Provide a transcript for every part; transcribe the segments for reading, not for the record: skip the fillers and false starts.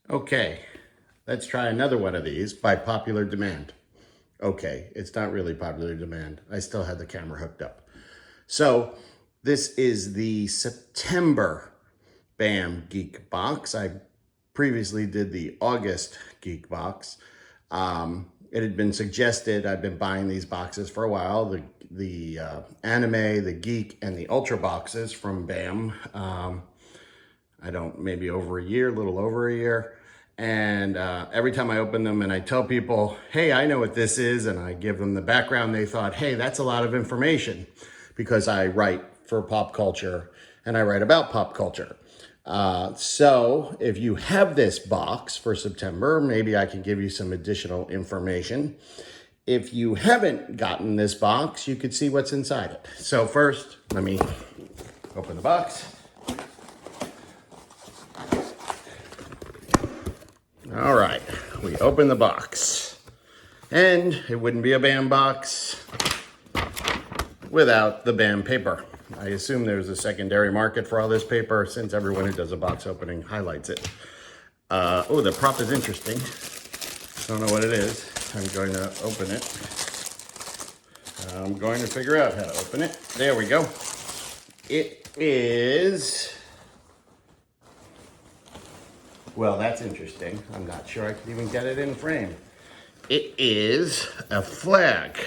Okay, let's try another one of these by popular demand. Okay, it's not really popular demand. I still had the camera hooked up. So this is the September Bam Geek Box. I previously did the August Geek Box. It had been suggested, I've been buying these boxes for a while, the anime, the geek, and the ultra boxes from Bam. Maybe over a year, a little over a year. And every time I open them and I tell people, hey, I know what this is, and I give them the background, they thought, hey, that's a lot of information, because I write for pop culture and I write about pop culture. So if you have this box for September, maybe I can give you some additional information. If you haven't gotten this box, you could see what's inside it. So first, let me open the box. All right, we open the box, and it wouldn't be a Bam box without the Bam paper. I assume there's a secondary market for all this paper, since everyone who does a box opening highlights it. Oh, the prop is interesting. I don't know what it is. I'm going to open it. I'm going to figure out how to open it. There we go. It is... Well, that's interesting. I'm not sure I can even get it in frame. It is a flag.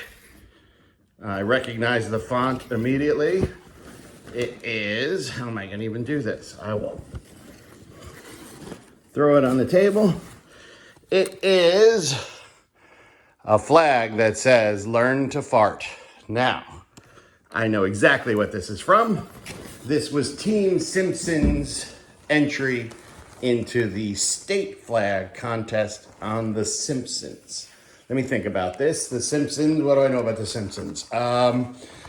I recognize the font immediately. It is, how am I gonna even do this? I will throw it on the table. It is a flag that says, "Learn to fart." Now, I know exactly what this is from. This was Team Simpsons' entry into the state flag contest on The Simpsons. Let me think about this. The Simpsons, what do I know about The Simpsons?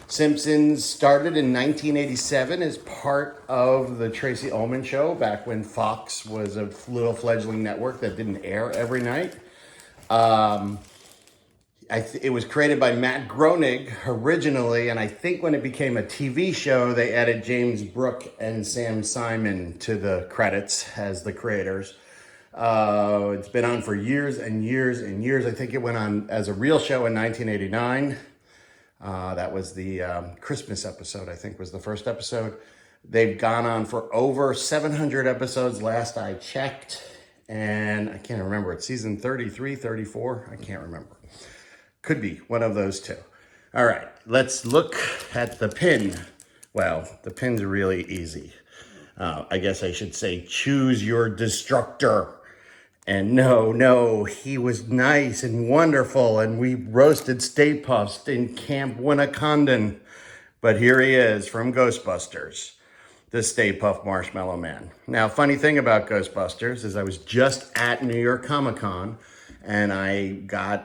Simpsons started in 1987 as part of the Tracy Ullman Show, back when Fox was a little fledgling network that didn't air every night. It was created by Matt Groening originally, and I think when it became a TV show, they added James Brooke and Sam Simon to the credits as the creators. It's been on for years and years and years. I think it went on as a real show in 1989. That was the Christmas episode, I think was the first episode. They've gone on for over 700 episodes last I checked, and I can't remember. It's season 33, 34, I can't remember. Could be one of those two. All right, let's look at the pin. Well, the pins are really easy. I guess I should say, choose your destructor. And no, he was nice and wonderful, and we roasted Stay Puffs in Camp Winneconsin. But here he is from Ghostbusters, the Stay Puft Marshmallow Man. Now, funny thing about Ghostbusters is I was just at New York Comic Con, and I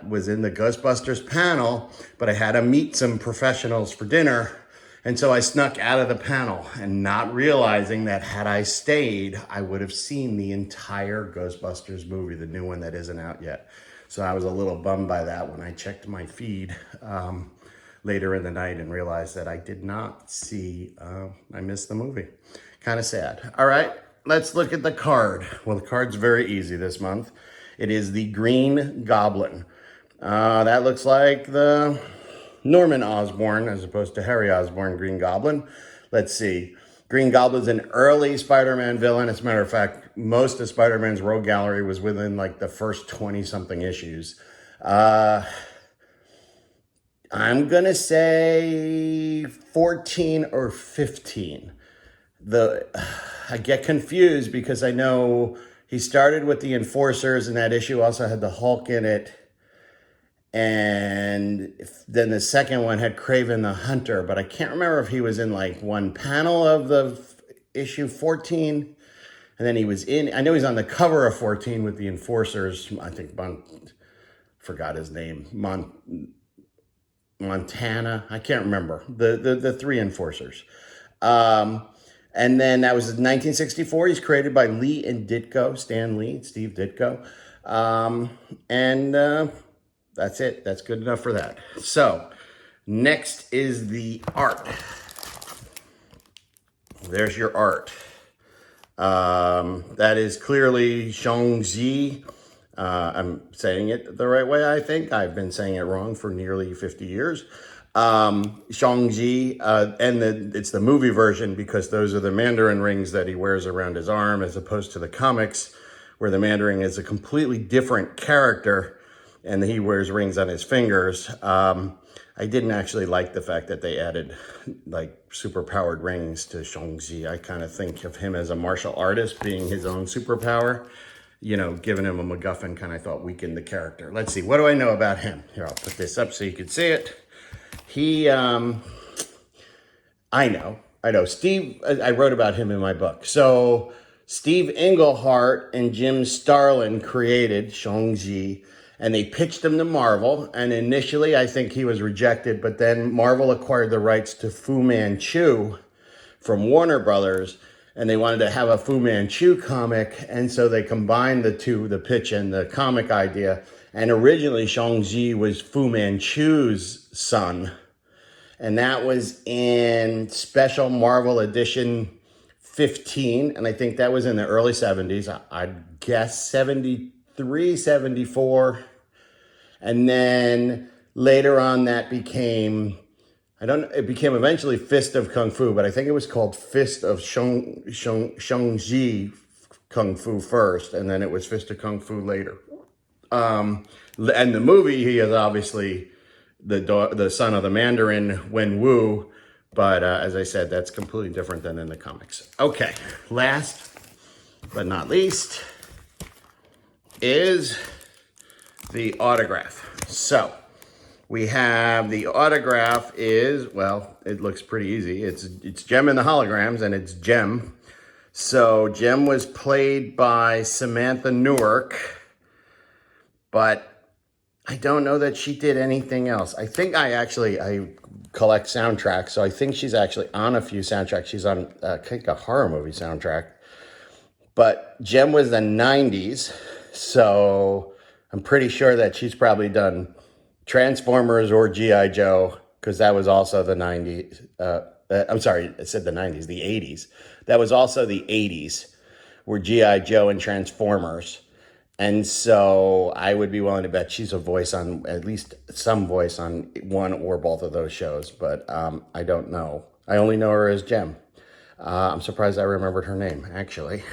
was in the Ghostbusters panel, but I had to meet some professionals for dinner. And so I snuck out of the panel, and not realizing that had I stayed, I would have seen the entire Ghostbusters movie, the new one that isn't out yet. So I was a little bummed by that when I checked my feed later in the night and realized that I did not see, I missed the movie. Kind of sad. All right, let's look at the card. Well, the card's very easy this month. It is the Green Goblin. That looks like the Norman Osborn, as opposed to Harry Osborn Green Goblin. Let's see. Green Goblin's an early Spider-Man villain. As a matter of fact, most of Spider-Man's Rogue Gallery was within like the first 20-something issues. I'm gonna say 14 or 15. I get confused because I know he started with the Enforcers, and that issue also had the Hulk in it. And then the second one had Kraven the Hunter, but I can't remember if he was in like one panel of the issue 14. And then he was I know he's on the cover of 14 with the Enforcers. I think forgot his name. Montana. I can't remember. The three Enforcers. And then that was in 1964. He's created by Lee and Ditko, Stan Lee, Steve Ditko. That's it. That's good enough for that. So next is the art. There's your art. That is clearly Shangji. I'm saying it the right way, I think. I've been saying it wrong for nearly 50 years. Shangji, and it's the movie version because those are the Mandarin rings that he wears around his arm, as opposed to the comics where the Mandarin is a completely different character and he wears rings on his fingers. I didn't actually like the fact that they added like super powered rings to Shangji. I kind of think of him as a martial artist being his own superpower. You know, giving him a MacGuffin kind of thought weakened the character. Let's see, what do I know about him? Here, I'll put this up so you can see it. He, I know, Steve, I wrote about him in my book. So Steve Englehart and Jim Starlin created Shang-Chi, and they pitched him to Marvel. And initially, I think he was rejected, but then Marvel acquired the rights to Fu Manchu from Warner Brothers, and they wanted to have a Fu Manchu comic, and so they combined the two, the pitch and the comic idea. And originally, Shang-Chi was Fu Manchu's son, and that was in Special Marvel Edition 15, and I think that was in the early 70s. I'd guess 73, 74. And then later on that became, it became eventually Fist of Kung Fu, but I think it was called Fist of Shang-Chi Kung Fu first, and then it was Fist of Kung Fu later. And the movie, he is obviously the son of the Mandarin, Wen Wu, but as I said, that's completely different than in the comics. Okay, last but not least is the autograph. So we have the autograph is, well, it looks pretty easy. It's Jem in the holograms, and it's Jem. So Jem was played by Samantha Newark, but I don't know that she did anything else. I think I collect soundtracks, so I think she's actually on a few soundtracks. She's on, I think, a horror movie soundtrack. But Jem was the 90s, so I'm pretty sure that she's probably done Transformers or G.I. Joe, because that was also the 90s. I'm sorry, I said the 90s, the 80s. That was also the 80s, were G.I. Joe and Transformers. And so I would be willing to bet she's a voice on, at least some voice on one or both of those shows. But I don't know. I only know her as Jem. I'm surprised I remembered her name, actually.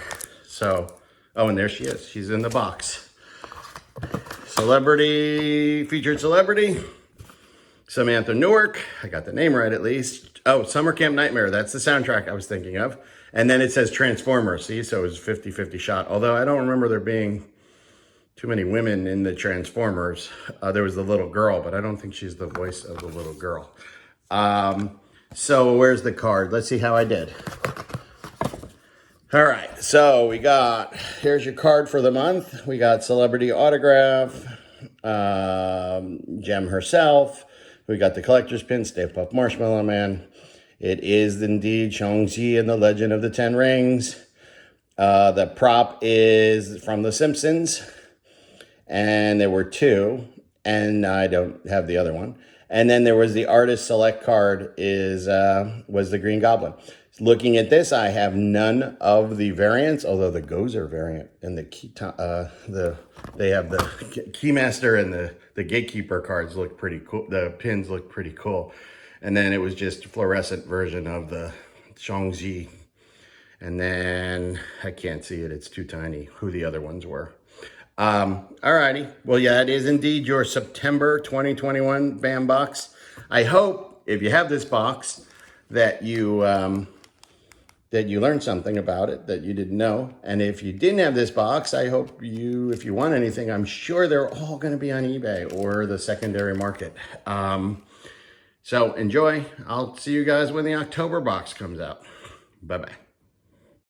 So, oh, and there she is. She's in the box. Celebrity, featured celebrity, Samantha Newark. I got the name right at least. Oh, Summer Camp Nightmare. That's the soundtrack I was thinking of. And then it says Transformers. See, so it was 50-50 shot. Although I don't remember there being too many women in the Transformers. There was the little girl, but I don't think she's the voice of the little girl. So where's the card? Let's see how I did. All right, so we got, here's your card for the month. We got celebrity autograph, Jem herself. We got the collector's pin, Stay Puft Marshmallow Man. It is indeed Shang-Chi and the Legend of the Ten Rings. The prop is from The Simpsons, and there were two, and I don't have the other one. And then there was the artist select card was the Green Goblin. Looking at this, I have none of the variants, although the Gozer variant and they have the Keymaster and the Gatekeeper cards look pretty cool. The pins look pretty cool. And then it was just a fluorescent version of the Shang-Chi. And then I can't see it. It's too tiny who the other ones were. Alrighty. Well, yeah, it is indeed your September 2021 BAM box. I hope if you have this box that you learned something about it that you didn't know. And if you didn't have this box, I hope if you want anything, I'm sure they're all going to be on eBay or the secondary market. So enjoy. I'll see you guys when the October box comes out. Bye-bye.